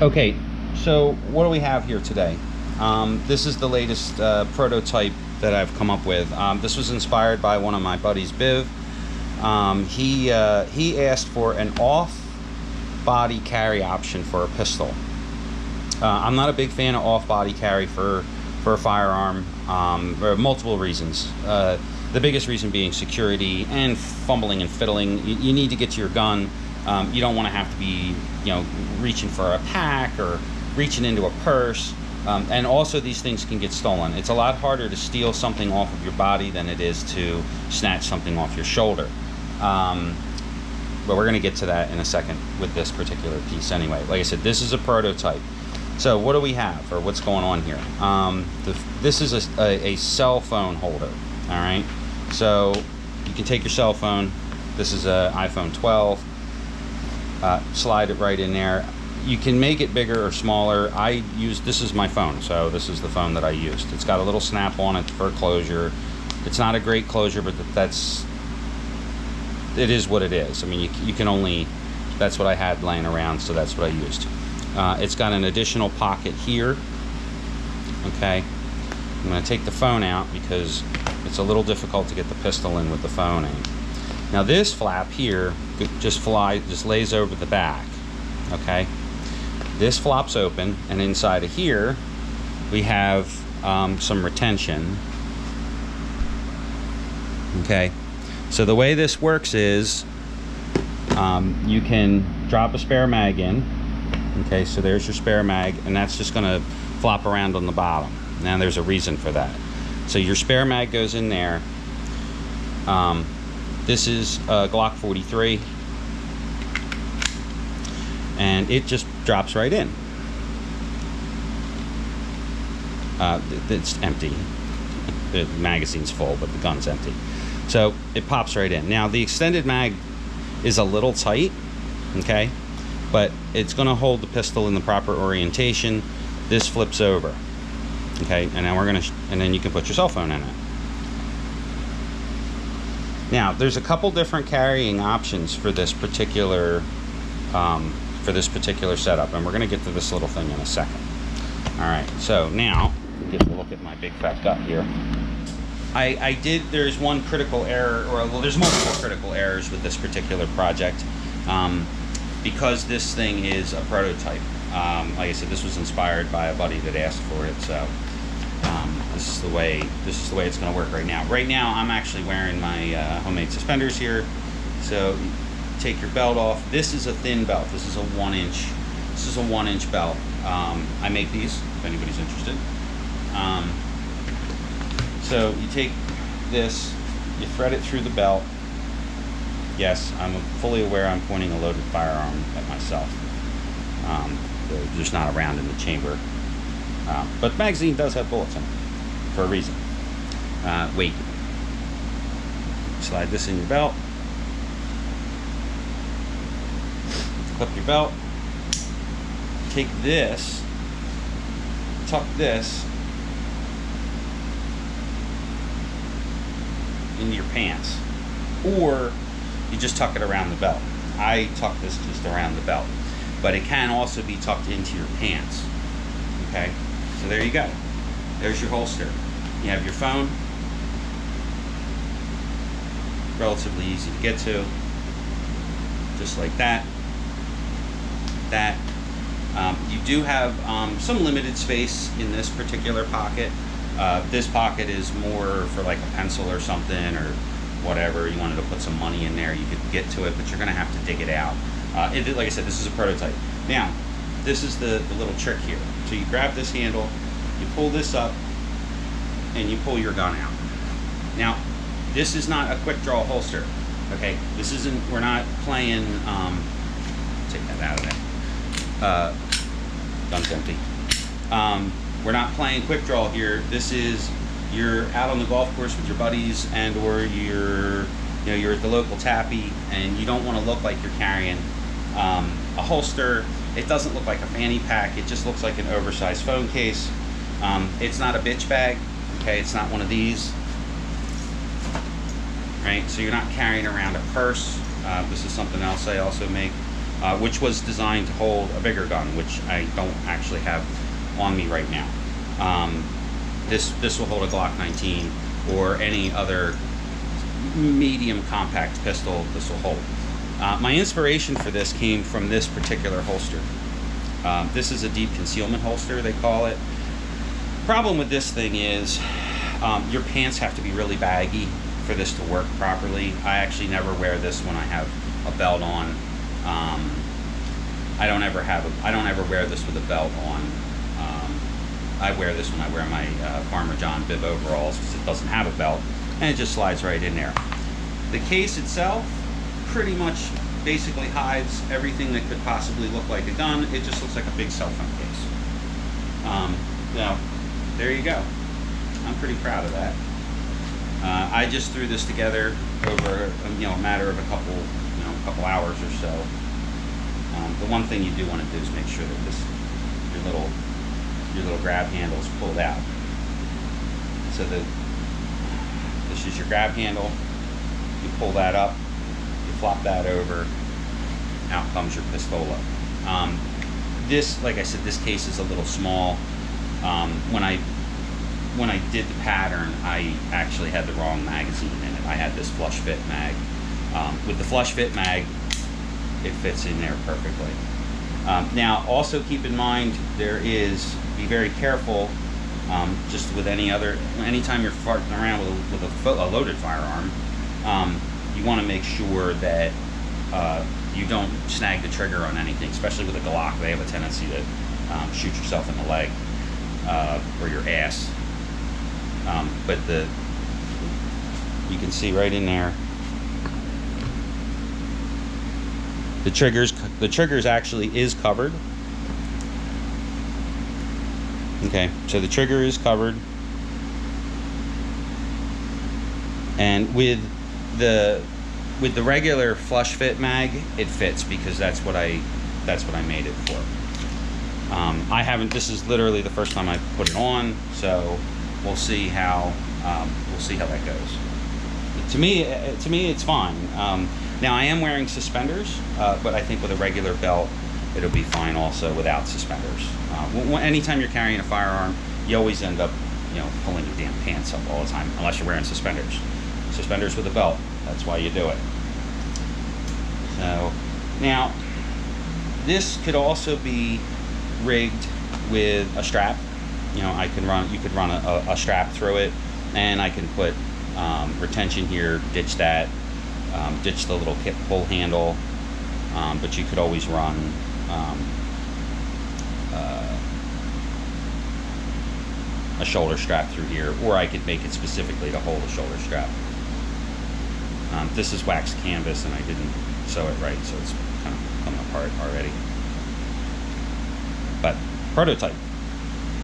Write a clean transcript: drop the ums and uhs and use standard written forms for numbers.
Okay, so what do we have here today? This is the latest prototype that I've come up with. This was inspired by one of my buddies, Biv. He asked for an off-body carry option for a pistol. I'm not a big fan of off-body carry for a firearm for multiple reasons. The biggest reason being security and fumbling and fiddling. You need to get to your gun. You don't want to have to be, reaching for a pack or reaching into a purse. And also these things can get stolen. It's a lot harder to steal something off of your body than it is to snatch something off your shoulder. But we're going to get to that in a second with this particular piece anyway. Like I said, this is a prototype. So what do we have, or what's going on here? This is a cell phone holder, all right? So you can take your cell phone. This is an iPhone 12. Slide it right in there. You can make it bigger or smaller. This is my phone, so this is the phone that I used. It's got a little snap on it for closure. It's not a great closure, but it is what it is. I mean, you can only, that's what I had laying around, so that's what I used. It's got an additional pocket here. Okay, I'm going to take the phone out because it's a little difficult to get the pistol in with the phone in. Now this flap here just lays over the back. Okay, this flops open, and inside of here we have some retention. Okay, so the way this works is you can drop a spare mag in. Okay, so there's your spare mag, and that's just going to flop around on the bottom. Now there's a reason for that. So your spare mag goes in there. This is a Glock 43, and it just drops right in. It's empty. The magazine's full, but the gun's empty. So it pops right in. Now the extended mag is a little tight, okay, but it's going to hold the pistol in the proper orientation. This flips over, okay, and now and then you can put your cell phone in it. Now there's a couple different carrying options for this particular setup, and we're going to get to this little thing in a second. All right, so now get a look at my big fat gut here. There's one critical error, there's multiple critical errors with this particular project. Because this thing is a prototype. Like I said, this was inspired by a buddy that asked for it, so this is the way it's going to work right now. Right now, I'm actually wearing my homemade suspenders here. So take your belt off. This is a thin belt. This is a 1-inch. This is a 1-inch belt. I make these if anybody's interested. So you take this, you thread it through the belt. Yes, I'm fully aware I'm pointing a loaded firearm at myself. They're just not around in the chamber. But the magazine does have bullets in it for a reason. Wait. Slide this in your belt. Clip your belt. Take this, tuck this into your pants. Or you just tuck it around the belt. I tuck this just around the belt, but it can also be tucked into your pants. Okay, so there you go. There's your holster. You have your phone, relatively easy to get to, just like that. You do have some limited space in this particular pocket. This pocket is more for like a pencil or something, or whatever. You wanted to put some money in there, you could get to it, but you're going to have to dig it out. Like I said, this is a prototype. Now, this is the little trick here. So you grab this handle, you pull this up, and you pull your gun out. Now, this is not a quick draw holster. Okay, this isn't. We're not playing. Take that out of there. Gun's empty. We're not playing quick draw here. This is, you're out on the golf course with your buddies, and or you're at the local tappy, and you don't want to look like you're carrying a holster. It doesn't look like a fanny pack. It just looks like an oversized phone case. It's not a bitch bag. Okay, it's not one of these. Right, so you're not carrying around a purse. This is something else I also make. which was designed to hold a bigger gun, which I don't actually have on me right now. This will hold a Glock 19 or any other medium compact pistol. This will hold. My inspiration for this came from this particular holster. This is a deep concealment holster, they call it. Problem with this thing is your pants have to be really baggy for this to work properly. I actually never wear this when I have a belt on. I don't ever wear this with a belt on. I wear this when I wear my Farmer John bib overalls because it doesn't have a belt and it just slides right in there. The case itself pretty much basically hides everything that could possibly look like a gun. It just looks like a big cell phone case. Now, there you go. I'm pretty proud of that. I just threw this together over a matter of a couple hours or so. The one thing you do want to do is make sure that your little grab handle is pulled out. So this is your grab handle. You pull that up, you flop that over, out comes your pistola. This, like I said, this case is a little small. When I did the pattern, I actually had the wrong magazine in it. I had this flush fit mag. With the flush fit mag, it fits in there perfectly. Now, also keep in mind, be very careful, just with anytime you're farting around with a loaded firearm, you want to make sure that you don't snag the trigger on anything, especially with a Glock. They have a tendency to shoot yourself in the leg or your ass. But you can see right in there, the triggers actually is covered. Okay, so the trigger is covered, and with the regular flush fit mag, it fits because that's what I made it for. This is literally the first time I put it on, so we'll see how that goes. To me, it's fine. Now I am wearing suspenders, but I think with a regular belt, it'll be fine also without suspenders. Anytime you're carrying a firearm, you always end up, pulling your damn pants up all the time, unless you're wearing suspenders. Suspenders with a belt. That's why you do it. So now, this could also be rigged with a strap. You could run a strap through it, and I can put retention here, ditch that, ditch the little hip pull handle, but you could always run a shoulder strap through here, or I could make it specifically to hold a shoulder strap. This is waxed canvas and I didn't sew it right, so it's kind of coming apart already. But prototype.